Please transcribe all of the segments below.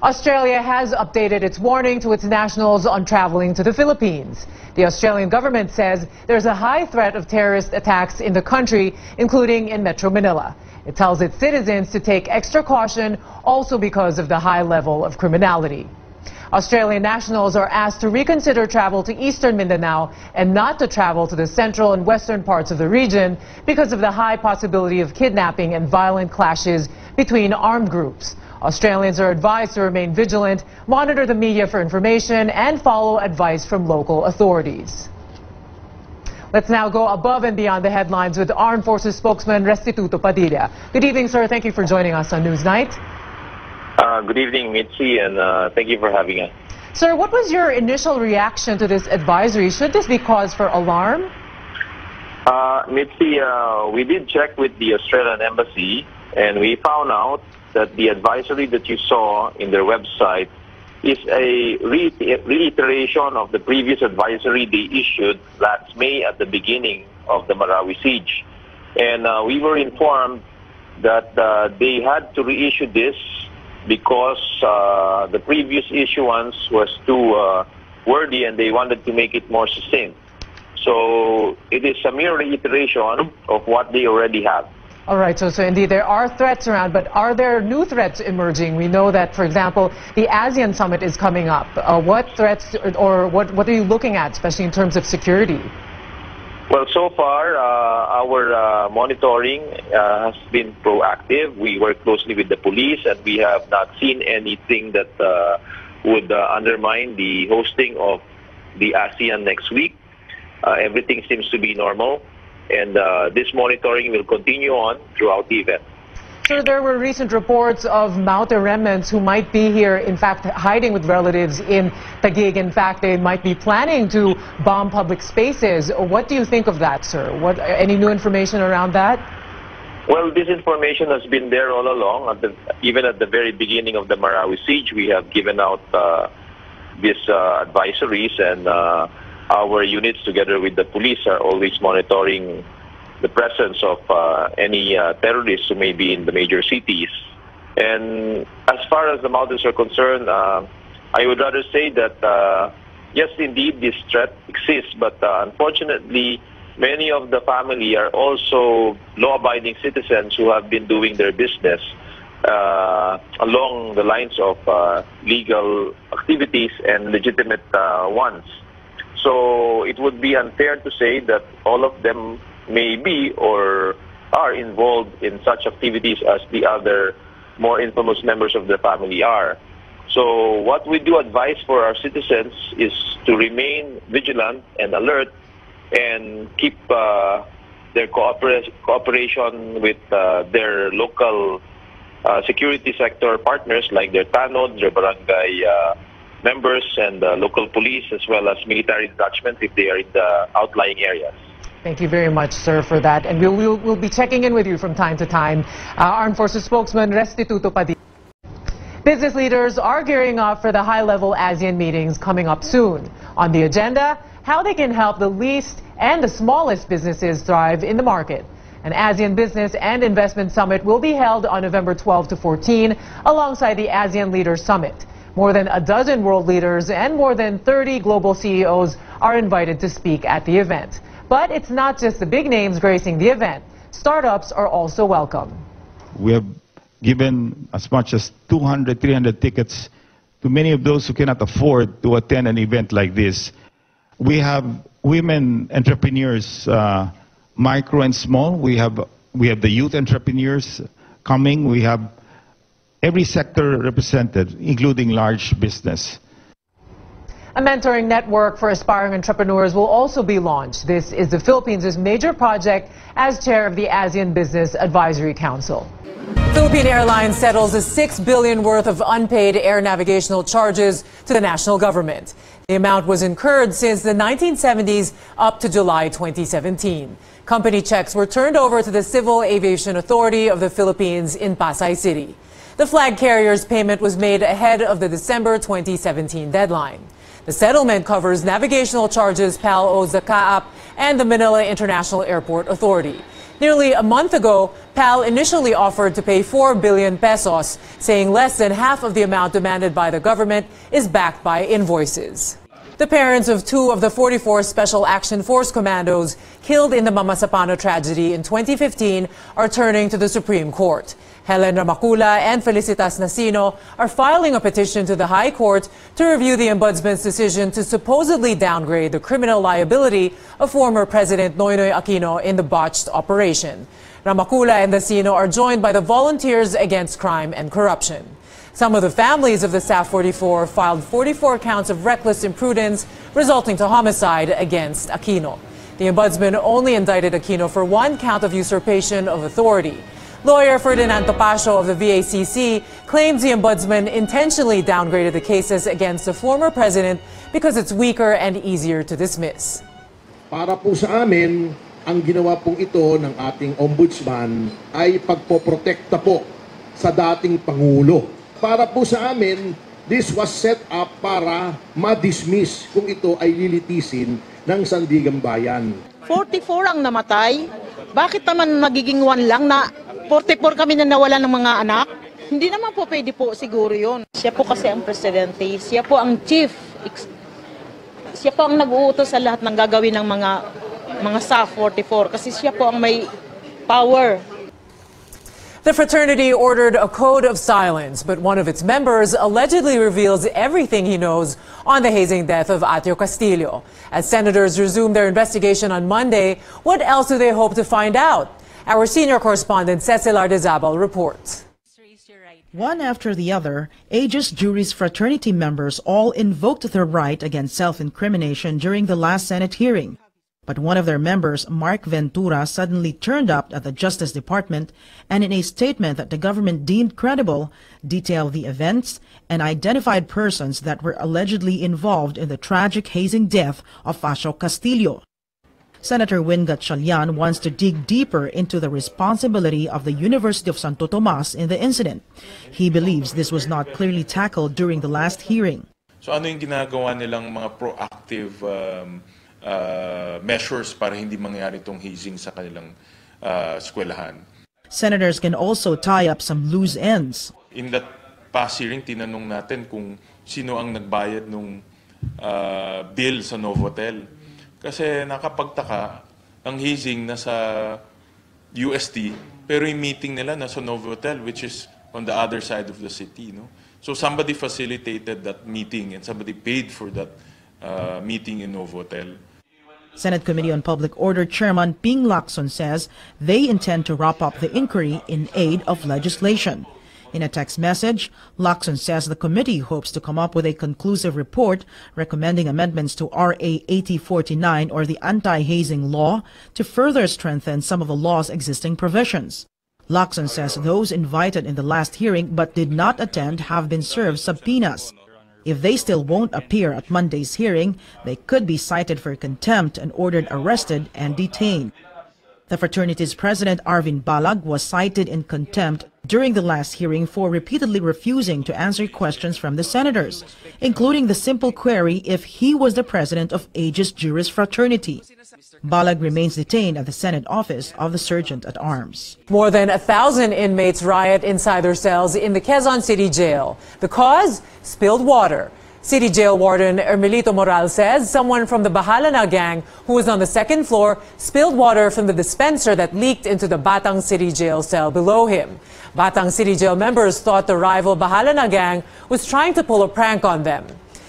Australia has updated its warning to its nationals on traveling to the Philippines. The Australian government says there's a high threat of terrorist attacks in the country, including in Metro Manila. It tells its citizens to take extra caution, also because of the high level of criminality. Australian nationals are asked to reconsider travel to eastern Mindanao and not to travel to the central and western parts of the region because of the high possibility of kidnapping and violent clashes between armed groups. Australians are advised to remain vigilant, monitor the media for information, and follow advice from local authorities. Let's now go above and beyond the headlines with Armed Forces spokesman Restituto Padilla. Good evening, sir. Thank you for joining us on Newsnight. Good evening, Mitzi, and thank you for having us. Sir, what was your initial reaction to this advisory? Should this be cause for alarm? Mitzi, we did check with the Australian Embassy, and we found out that the advisory that you saw in their website is a reiteration of the previous advisory they issued last May at the beginning of the Marawi siege. And we were informed that they had to reissue this because the previous issuance was too wordy and they wanted to make it more succinct. So it is a mere reiteration of what they already have. All right, so indeed there are threats around, but are there new threats emerging? We know that, for example, the ASEAN summit is coming up. What threats or what are you looking at, especially in terms of security? Well, so far, our monitoring has been proactive. We work closely with the police, and we have not seen anything that would undermine the hosting of the ASEAN next week. Everything seems to be normal, and this monitoring will continue on throughout the event. Sir, there were recent reports of Maute remnants who might be here, in fact, hiding with relatives in Taguig. In fact, they might be planning to bomb public spaces. What do you think of that, sir? Any new information around that? Well, this information has been there all along. Even at the very beginning of the Marawi siege, we have given out these advisories, and our units, together with the police, are always monitoring the presence of any terrorists who may be in the major cities. And as far as the mountains are concerned, I would rather say that, yes, indeed, this threat exists, but unfortunately, many of the family are also law-abiding citizens who have been doing their business along the lines of legal activities and legitimate ones. So it would be unfair to say that all of them may be or are involved in such activities as the other more infamous members of the family are. So what we do advise for our citizens is to remain vigilant and alert and keep their cooperation with their local security sector partners like their tanod, their barangay members, and local police, as well as military detachment if they are in the outlying areas. Thank you very much, sir, for that. And we'll be checking in with you from time to time. Armed Forces spokesman Restituto Padilla. Business leaders are gearing up for the high-level ASEAN meetings coming up soon. On the agenda, how they can help the least and the smallest businesses thrive in the market. An ASEAN Business and Investment Summit will be held on November 12 to 14 alongside the ASEAN Leaders Summit. More than a dozen world leaders and more than 30 global CEOs are invited to speak at the event. But it's not just the big names gracing the event. Startups are also welcome. We have given as much as 200, 300 tickets to many of those who cannot afford to attend an event like this. We have women entrepreneurs, micro and small. We have the youth entrepreneurs coming. We have every sector represented, including large business. A mentoring network for aspiring entrepreneurs will also be launched. This is the Philippines' major project as chair of the ASEAN Business Advisory Council. Philippine Airlines settles the $6 billion worth of unpaid air navigational charges to the national government. The amount was incurred since the 1970s up to July 2017. Company checks were turned over to the Civil Aviation Authority of the Philippines in Pasay City. The flag carrier's payment was made ahead of the December 2017 deadline. The settlement covers navigational charges PAL owes the CAAP and the Manila International Airport Authority. Nearly a month ago, PAL initially offered to pay 4 billion pesos, saying less than half of the amount demanded by the government is backed by invoices. The parents of 2 of the 44 Special Action Force commandos killed in the Mamasapano tragedy in 2015 are turning to the Supreme Court. Helen Ramakula and Felicitas Nasino are filing a petition to the High Court to review the Ombudsman's decision to supposedly downgrade the criminal liability of former President Noynoy Aquino in the botched operation. Ramakula and Nasino are joined by the Volunteers Against Crime and Corruption. Some of the families of the Staff 44 filed 44 counts of reckless imprudence resulting to homicide against Aquino. The Ombudsman only indicted Aquino for 1 count of usurpation of authority. Lawyer Ferdinand Topacio of the VACC claims the Ombudsman intentionally downgraded the cases against the former president because it's weaker and easier to dismiss. Para po sa amin, ang ginawa pong ito ng ating Ombudsman ay pagpoprotekta po sa dating Pangulo. Para po sa amin, this was set up para ma-dismiss kung ito ay lilitisin ng Sandigang Bayan. 44 ang namatay. Bakit naman nagiging 1 lang na 44 kami na nawala ng mga anak? Hindi naman po pwede po siguro yun. Siya po kasi ang presidente, siya po ang chief. Siya po ang nag-uutos sa lahat ng gagawin ng mga staff 44 kasi siya po ang may power. The fraternity ordered a code of silence, but one of its members allegedly reveals everything he knows on the hazing death of Atio Castillo. As senators resume their investigation on Monday, what else do they hope to find out? Our senior correspondent Cecil Ardezabal reports. One after the other, Aegis Juris fraternity members all invoked their right against self-incrimination during the last Senate hearing. But one of their members, Mark Ventura, suddenly turned up at the Justice Department and in a statement that the government deemed credible, detailed the events and identified persons that were allegedly involved in the tragic hazing death of Atio Castillo. Senator Win Gatchalian wants to dig deeper into the responsibility of the University of Santo Tomas in the incident. He believes this was not clearly tackled during the last hearing. So ano yung ginagawa nilang mga proactive measures para hindi mangyari itong hazing sa kanilang eskwelahan? Senators can also tie up some loose ends. In that past hearing, tinanong natin kung sino ang nagbayad ng bill sa Novotel. Kasi nakapagtaka, ang hazing nasa UST, pero yung meeting nila nasa Novotel, which is on the other side of the city. No? So somebody facilitated that meeting and somebody paid for that meeting in Novotel. Senate Committee on Public Order Chairman Ping Lacson says they intend to wrap up the inquiry in aid of legislation. In a text message, Lacson says the committee hopes to come up with a conclusive report recommending amendments to RA 8049 or the anti-hazing law to further strengthen some of the law's existing provisions. Lacson says those invited in the last hearing but did not attend have been served subpoenas. If they still won't appear at Monday's hearing, they could be cited for contempt and ordered arrested and detained. The fraternity's president, Arvin Balag, was cited in contempt during the last hearing for repeatedly refusing to answer questions from the senators, including the simple query if he was the president of Aegis Juris Fraternity. Balag remains detained at the Senate office of the Sergeant at Arms. More than 1,000 inmates riot inside their cells in the Quezon City Jail. The cause? Spilled water. City Jail Warden Ermelito Moral says someone from the Bahala Na gang who was on the 2nd floor spilled water from the dispenser that leaked into the Batang City Jail cell below him. Batang City Jail members thought the rival Bahala Na gang was trying to pull a prank on them.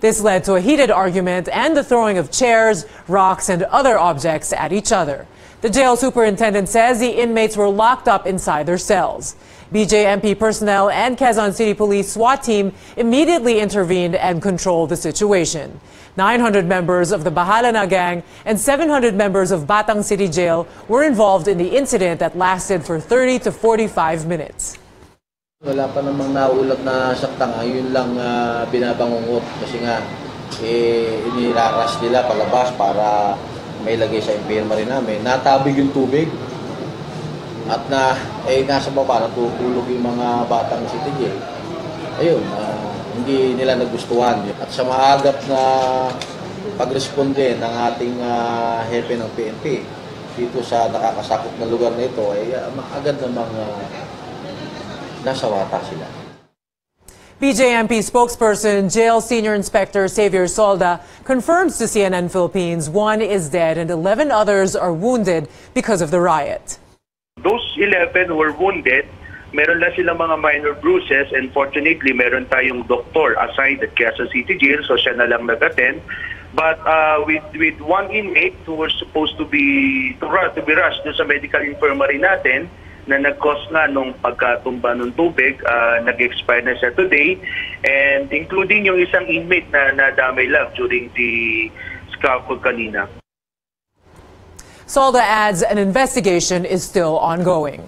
This led to a heated argument and the throwing of chairs, rocks, and other objects at each other. The jail superintendent says the inmates were locked up inside their cells. BJMP personnel and Quezon City Police SWAT team immediately intervened and controlled the situation. 900 members of the Bahala Na gang and 700 members of Batang City Jail were involved in the incident that lasted for 30 to 45 minutes. Wala pa namang naulat na saktan, yun lang binabangungot kasi nga iniraras nila palabas para may lagay sa infirmary namin. Natabig yung tubig at nasa baba natutulog yung mga batang City Jail. Ayun, hindi nila nagustuhan. At sa maagap na pagresponde ng ating hepe ng PNP, dito sa nakakasakop na lugar na ito ay agad namang nasawata sila. BJMP spokesperson, Jail Senior Inspector Xavier Solda, confirms to CNN Philippines 1 is dead and 11 others are wounded because of the riot. Those 11 were wounded. Meron lang silang mga minor bruises, and fortunately, meron tayong doktor assigned at Quezon City Jail, so siya na lang nag-attend. But with one inmate who was supposed to be rushed sa medical infirmary natin, na nag-cause nga nung pagkatumba ng tubig, nag-expire na siya today, and including yung isang inmate na nadamay lang during the scaffold kanina. Solda adds an investigation is still ongoing.